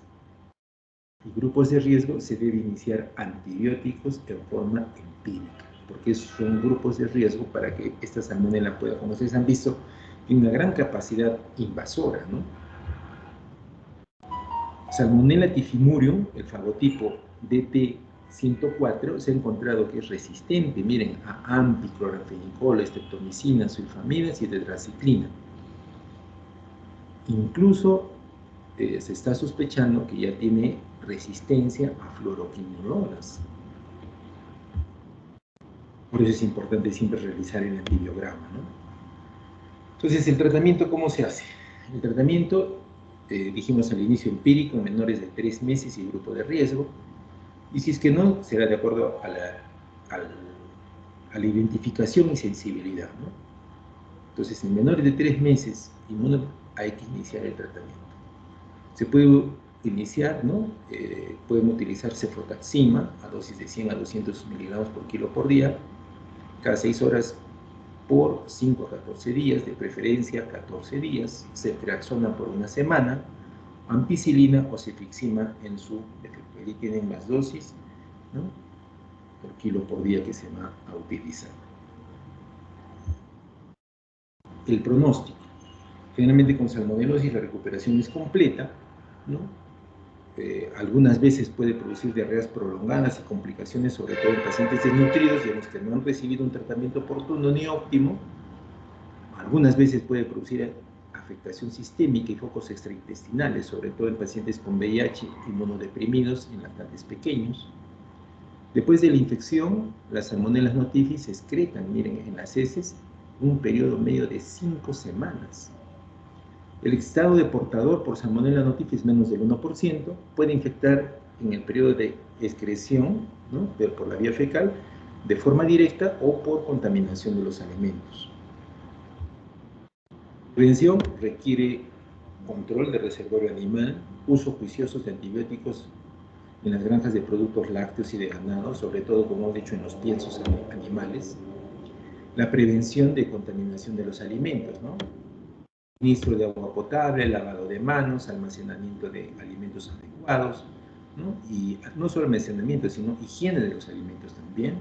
y grupos de riesgo se debe iniciar antibióticos en forma empírica, porque son grupos de riesgo para que esta salmonela pueda, como ustedes han visto, tiene una gran capacidad invasora, ¿no? Salmonella typhimurium, el fagotipo DT104, se ha encontrado que es resistente, miren, a AMPI, clorafenicol, streptomicina, sulfamidas y tetraciclina. Incluso se está sospechando que ya tiene resistencia a fluoroquinolonas. Por eso es importante siempre realizar el antibiograma, ¿no? Entonces, ¿el tratamiento cómo se hace? El tratamiento, dijimos al inicio, empírico en menores de 3 meses y grupo de riesgo. Y si es que no, será de acuerdo a la identificación y sensibilidad, ¿no? Entonces, en menores de 3 meses hay que iniciar el tratamiento. Se puede iniciar, ¿no? Pueden utilizar cefotaxima a dosis de 100 a 200 miligramos por kilo por día, cada 6 horas por 5 a 14 días, de preferencia 14 días, ceftriaxona por una semana, ampicilina o cefixima en su defecto. Ahí tienen las dosis, ¿no?, por kilo por día que se va a utilizar. El pronóstico. Generalmente con salmonelosis la recuperación es completa, ¿no? Algunas veces puede producir diarreas prolongadas y complicaciones, sobre todo en pacientes desnutridos y en los que no han recibido un tratamiento oportuno ni óptimo. Algunas veces puede producir afectación sistémica y focos extraintestinales, sobre todo en pacientes con VIH, inmunodeprimidos y en lactantes pequeños. Después de la infección, las salmonelas notifi se excretan, miren, en las heces, un periodo medio de 5 semanas. El estado de portador por salmonella notifi es menos del 1%, puede infectar en el periodo de excreción, ¿no?, por la vía fecal, de forma directa o por contaminación de los alimentos. Prevención requiere control de reservorio animal, uso juicioso de antibióticos en las granjas de productos lácteos y de ganado, sobre todo, como hemos dicho, en los piensos animales. La prevención de contaminación de los alimentos, ¿no? Suministro de agua potable, lavado de manos, almacenamiento de alimentos adecuados, ¿no? Y no solo almacenamiento, sino higiene de los alimentos también,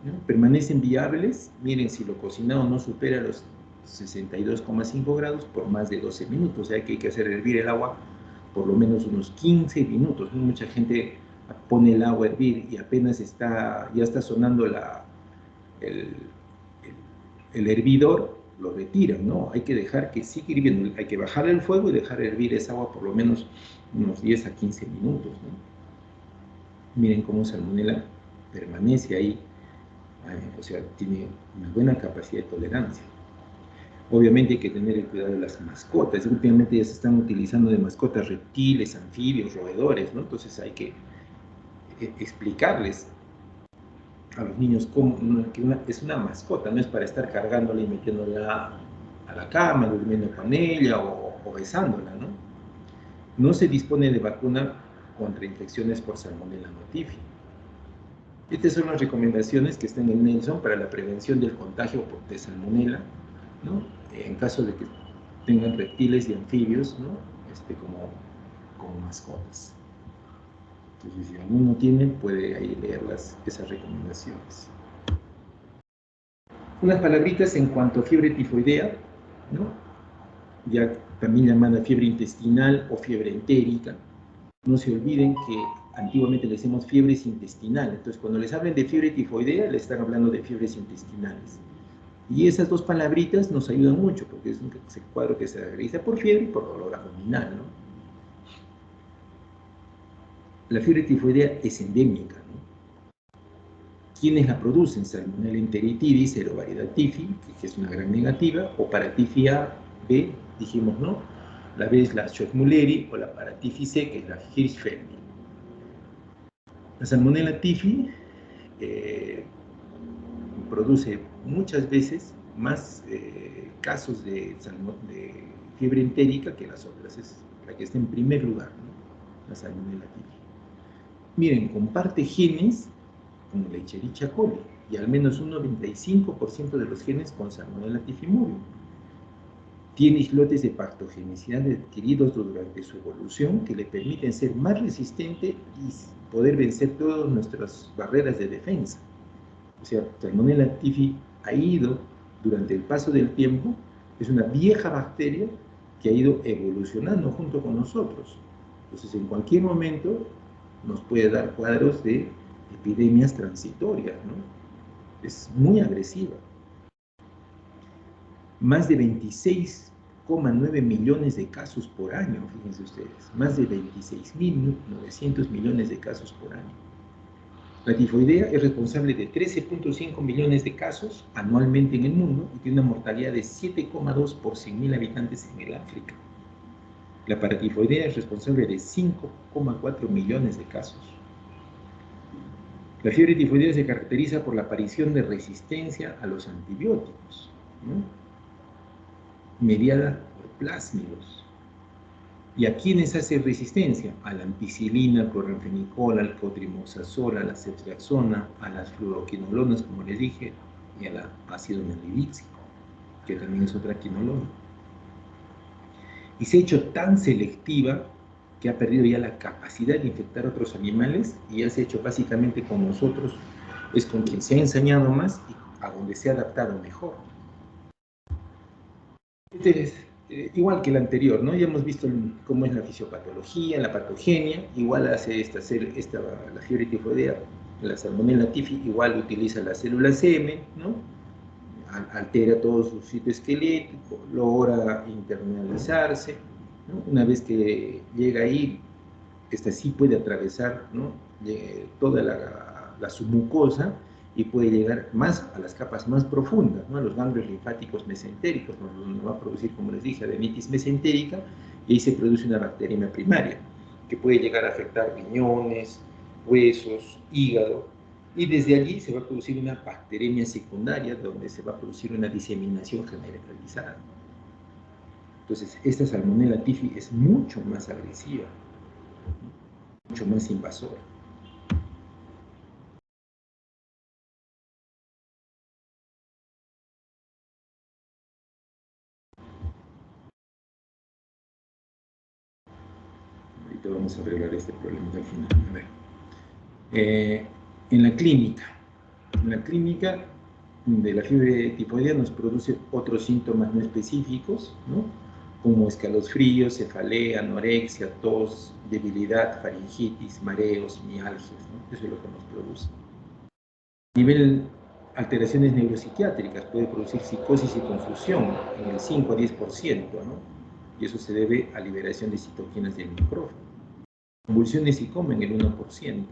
¿no? Permanecen viables, miren si lo cocinado no supera los 62,5 grados por más de 12 minutos, o sea que hay que hacer hervir el agua por lo menos unos 15 minutos, ¿no? Mucha gente pone el agua a hervir y apenas ya está sonando el, el hervidor, lo retiran, ¿no? Hay que dejar que siga hirviendo, hay que bajar el fuego y dejar hervir esa agua por lo menos unos 10 a 15 minutos, ¿no? Miren cómo Salmonella permanece ahí, o sea, tiene una buena capacidad de tolerancia. Obviamente hay que tener el cuidado de las mascotas. Últimamente ya se están utilizando de mascotas reptiles, anfibios, roedores, ¿no? Entonces hay que explicarles a los niños que es una mascota, no es para estar cargándola y metiéndola a la cama, durmiendo con ella o besándola, ¿no? No se dispone de vacuna contra infecciones por Salmonella notifi. Estas son las recomendaciones que están en Nelson para la prevención del contagio de Salmonella, ¿no? En caso de que tengan reptiles y anfibios, ¿no? Como mascotas. Entonces, si alguno tiene, puede ahí leer esas recomendaciones. Unas palabritas en cuanto a fiebre tifoidea, ¿no? Ya también llamada fiebre intestinal o fiebre entérica. No se olviden que antiguamente le decimos fiebres intestinales. Entonces, cuando les hablen de fiebre tifoidea, les están hablando de fiebres intestinales. Y esas dos palabritas nos ayudan mucho, porque es un cuadro que se caracteriza por fiebre y por dolor abdominal, ¿no? La fiebre tifoidea es endémica, ¿no? ¿Quiénes la producen? Salmonella enteritidis, herovariedad tifi, que es una gran negativa, o paratifia B, dijimos, ¿no? La B es la Schott-Mulleri, o la paratifia C, que es la Hirschfeld. La Salmonella tifi produce muchas veces más casos de fiebre entérica que las otras. Es la que está en primer lugar, ¿no? La Salmonella tifi. Miren, comparte genes con la Escherichia coli, y al menos un 95% de los genes con Salmonella typhimurium. Tiene islotes de patogenicidad adquiridos durante su evolución que le permiten ser más resistente y poder vencer todas nuestras barreras de defensa. O sea, Salmonella typhi ha ido, durante el paso del tiempo, es una vieja bacteria que ha ido evolucionando junto con nosotros. Entonces, en cualquier momento nos puede dar cuadros de epidemias transitorias, ¿no? Es muy agresiva. Más de 26,9 millones de casos por año, fíjense ustedes, más de 26.900 millones de casos por año. La tifoidea es responsable de 13,5 millones de casos anualmente en el mundo y tiene una mortalidad de 7,2 por 100.000 habitantes en el África. La paratifoidea es responsable de 5,4 millones de casos. La fiebre tifoidea se caracteriza por la aparición de resistencia a los antibióticos, ¿no? Mediada por plásmidos. ¿Y a quiénes hace resistencia? A la ampicilina, cloranfenicol, al cotrimazole, a la ceftriaxona, a las fluoroquinolonas, como les dije, y al ácido melilíxico, que también es otra quinolona. Y se ha hecho tan selectiva que ha perdido ya la capacidad de infectar a otros animales y ya se ha hecho básicamente con nosotros, es con quien se ha ensañado más y a donde se ha adaptado mejor. Este es igual que el anterior, ¿no? Ya hemos visto cómo es la fisiopatología, la patogenia, igual hace la fiebre tifoidea, la Salmonella typhi, igual utiliza las células M, ¿no? Altera todo su sitio esquelético, logra internalizarse, ¿no? Una vez que llega ahí, esta sí puede atravesar, ¿no? Toda la submucosa y puede llegar más a las capas más profundas, ¿no? A los ganglios linfáticos mesentéricos, donde va a producir, como les dije, adenitis mesentérica, y ahí se produce una bacteriemia primaria, que puede llegar a afectar riñones, huesos, hígado, y desde allí se va a producir una bacteriemia secundaria, donde se va a producir una diseminación generalizada. Entonces, esta Salmonella typhi es mucho más agresiva, mucho más invasora. Ahorita vamos a arreglar este problema al final. A ver. En la clínica de la fiebre tifoidea nos produce otros síntomas no específicos, ¿no? Como escalofríos, cefalea, anorexia, tos, debilidad, faringitis, mareos, mialgias, ¿no? Eso es lo que nos produce. A nivel alteraciones neuropsiquiátricas, puede producir psicosis y confusión en el 5 a 10%, ¿no? Y eso se debe a liberación de citoquinas del micrófono. Convulsiones y coma en el 1%.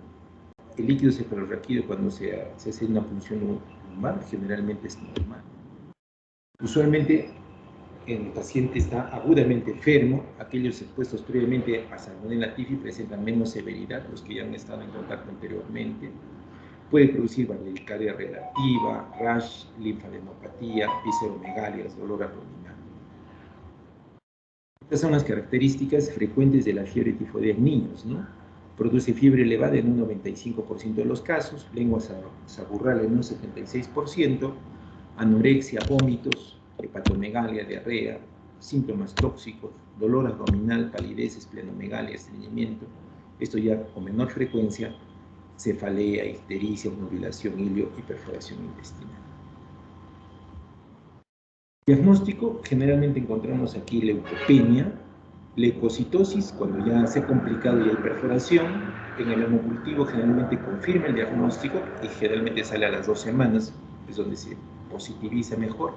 El líquido cefalorraquídeo cuando se hace una punción lumbar generalmente es normal. Usualmente el paciente está agudamente enfermo, aquellos expuestos previamente a Salmonella typhi presentan menos severidad, los que ya han estado en contacto anteriormente. Puede producir bradicardia relativa, rash, linfadenopatía, visceromegalias, dolor abdominal. Estas son las características frecuentes de la fiebre tifoidea en niños, ¿no? Produce fiebre elevada en un 95% de los casos, lengua saburral en un 76%, anorexia, vómitos, hepatomegalia, diarrea, síntomas tóxicos, dolor abdominal, palidez, esplenomegalia, estreñimiento, esto ya con menor frecuencia, cefalea, ictericia, obnubilación ilio y perforación intestinal. Diagnóstico, generalmente encontramos aquí leucopenia, leucocitosis, cuando ya se ha complicado y hay perforación. En el hemocultivo generalmente confirma el diagnóstico y generalmente sale a las 2 semanas, es donde se positiviza mejor.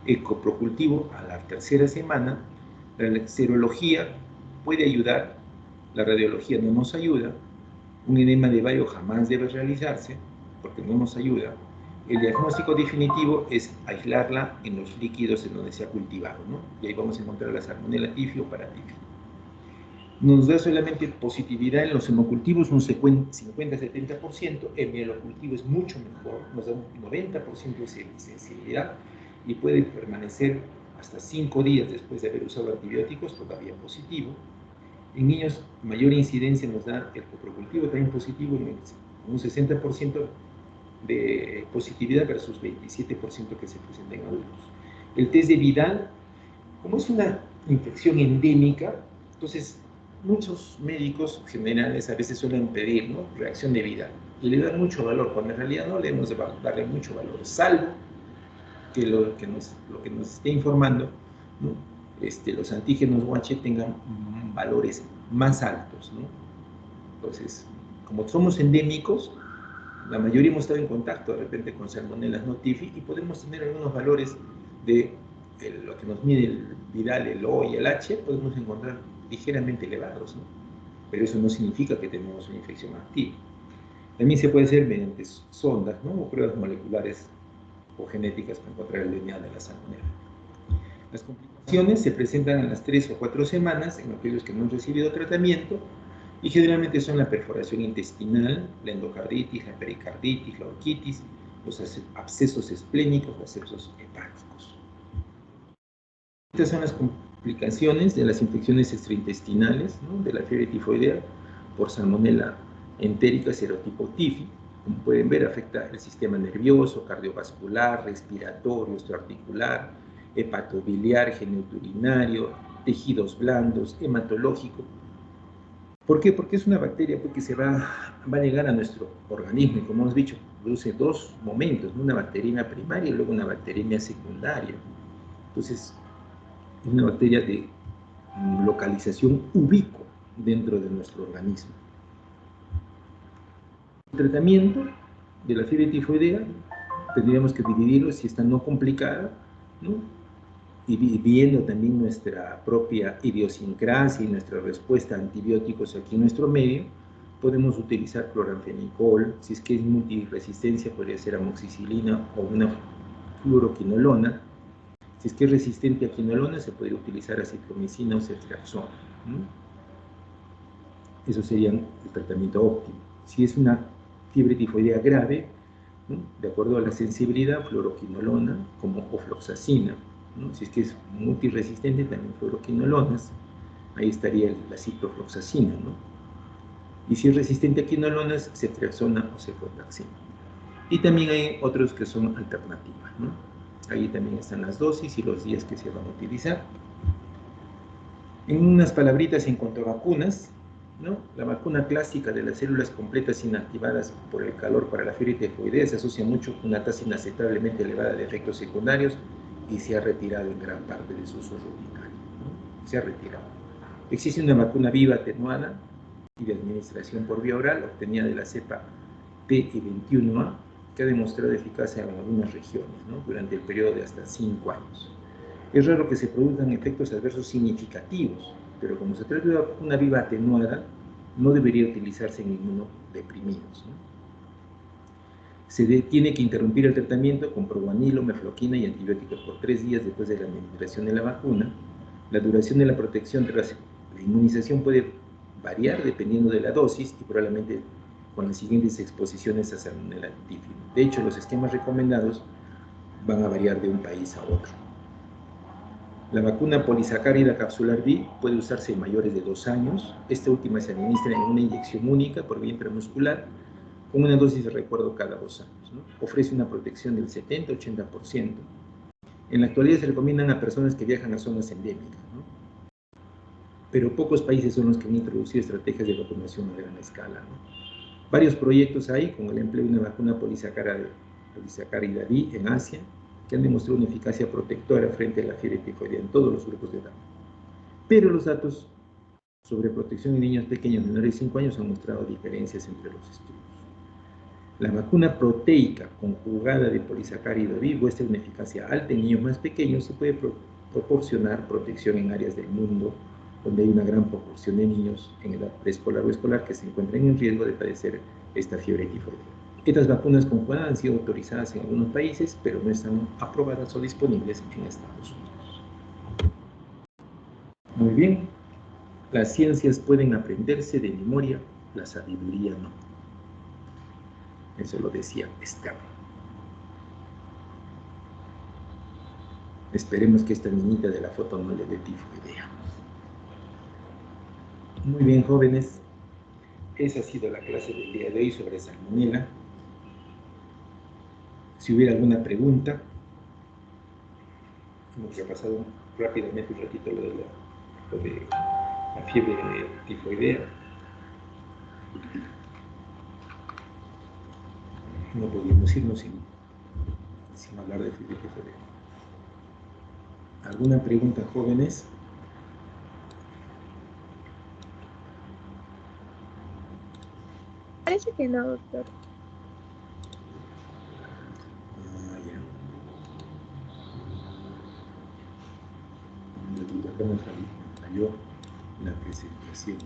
Ecoprocultivo a la 3ª semana. La serología puede ayudar, la radiología no nos ayuda. Un enema de Bayo jamás debe realizarse porque no nos ayuda. El diagnóstico definitivo es aislarla en los líquidos en donde se ha cultivado, ¿no? Y ahí vamos a encontrar la Salmonella typhi o Paratyphi. Nos da solamente positividad en los hemocultivos, un 50-70%, el mielocultivo es mucho mejor, nos da un 90% de sensibilidad y puede permanecer hasta 5 días después de haber usado antibióticos, todavía positivo. En niños, mayor incidencia nos da el coprocultivo, también positivo, en un 60% de positividad versus 27% que se presenta en adultos. El test de Vidal, como es una infección endémica, entonces muchos médicos generales a veces suelen pedir, ¿no?, reacción de Vidal, y le dan mucho valor, cuando en realidad no le debemos darle mucho valor, salvo que lo que nos esté informando, ¿no?, los antígenos UH tengan valores más altos, ¿no? Entonces, como somos endémicos, la mayoría hemos estado en contacto de repente con Salmonella typhi y podemos tener algunos valores de lo que nos mide el Vidal, el O y el H, podemos encontrar ligeramente elevados, ¿no? Pero eso no significa que tenemos una infección activa. También se puede hacer mediante sondas, ¿no?, o pruebas moleculares o genéticas para encontrar el DNA de la Salmonella. Las complicaciones se presentan a las 3 o 4 semanas en aquellos que no han recibido tratamiento y generalmente son la perforación intestinal, la endocarditis, la pericarditis, la orquitis, los abscesos esplénicos, los abscesos hepáticos. Estas son las complicaciones de las infecciones extraintestinales, ¿no?, de la fiebre tifoidea por Salmonella entérica serotipo TIFI. Como pueden ver, afecta el sistema nervioso, cardiovascular, respiratorio, osteoarticular, hepatobiliar, genitourinario, tejidos blandos, hematológico. ¿Por qué? Porque es una bacteria que se va a llegar a nuestro organismo y, como hemos dicho, produce 2 momentos, ¿no?, una bacteriemia primaria y luego una bacteriemia secundaria. Entonces, es una bacteria de localización ubicua dentro de nuestro organismo. El tratamiento de la fiebre tifoidea tendríamos que dividirlo si está no complicada, ¿no?, y viendo también nuestra propia idiosincrasia y nuestra respuesta a antibióticos aquí en nuestro medio, podemos utilizar cloranfenicol. Si es que es multiresistencia, podría ser amoxicilina o una fluoroquinolona. Si es que es resistente a quinolona, se podría utilizar acitromicina o ceftriaxona, ¿no? Eso sería el tratamiento óptimo. Si es una fiebre tifoidea grave, ¿no?, de acuerdo a la sensibilidad, fluoroquinolona como ofloxacina, ¿no? Si es que es multiresistente, también fluoroquinolonas, ahí estaría la ciprofloxacina, ¿no? Y si es resistente a quinolonas, ceftriaxona o cefotaxima. Y también hay otros que son alternativas, ¿no? Ahí también están las dosis y los días que se van a utilizar. En unas palabritas en cuanto a vacunas, ¿no? La vacuna clásica de las células completas inactivadas por el calor para la fiebre tifoidea se asocia mucho con una tasa inaceptablemente elevada de efectos secundarios y se ha retirado en gran parte de su uso rutinario, ¿no? Se ha retirado. Existe una vacuna viva atenuada y de administración por vía oral obtenida de la cepa PE21A que ha demostrado eficacia en algunas regiones, ¿no? Durante el periodo de hasta 5 años. Es raro que se produzcan efectos adversos significativos, pero como se trata de una viva atenuada, no debería utilizarse en inmunodeprimidos, ¿no? Tiene que interrumpir el tratamiento con proguanilo, mefloquina y antibióticos por 3 días después de la administración de la vacuna. La duración de la protección tras la inmunización puede variar dependiendo de la dosis y probablemente con las siguientes exposiciones a Salmonella Typhimum. De hecho, los esquemas recomendados van a variar de un país a otro. La vacuna polisacárida capsular B puede usarse en mayores de 2 años. Esta última se administra en una inyección única por vía intramuscular con una dosis de recuerdo cada 2 años, ¿no? Ofrece una protección del 70-80%. En la actualidad se recomiendan a personas que viajan a zonas endémicas, ¿no? Pero pocos países son los que han introducido estrategias de vacunación a gran escala, ¿no? Varios proyectos hay con el empleo de una vacuna polisacárida B en Asia que han demostrado una eficacia protectora frente a la fiebre tifoidea en todos los grupos de edad. Pero los datos sobre protección en niños pequeños menores de 5 años han mostrado diferencias entre los estudios. La vacuna proteica conjugada de polisacárido B muestra una eficacia alta en niños más pequeños y puede proporcionar protección en áreas del mundo donde hay una gran proporción de niños en edad preescolar o escolar que se encuentran en riesgo de padecer esta fiebre tifoidea. Estas vacunas conjugadas han sido autorizadas en algunos países, pero no están aprobadas o disponibles en Estados Unidos. Muy bien, las ciencias pueden aprenderse de memoria, la sabiduría no. Eso lo decía Stern. Esperemos que esta niñita de la foto no le dé tifoidea. Muy bien, jóvenes. Esa ha sido la clase del día de hoy sobre Salmonella. Si hubiera alguna pregunta, hemos repasado rápidamente un ratito lo de la fiebre tifoidea. No podíamos irnos sin hablar de fiebre tifoidea. ¿Alguna pregunta, jóvenes? Parece que no, doctor. Ya. Acá me falló la presentación.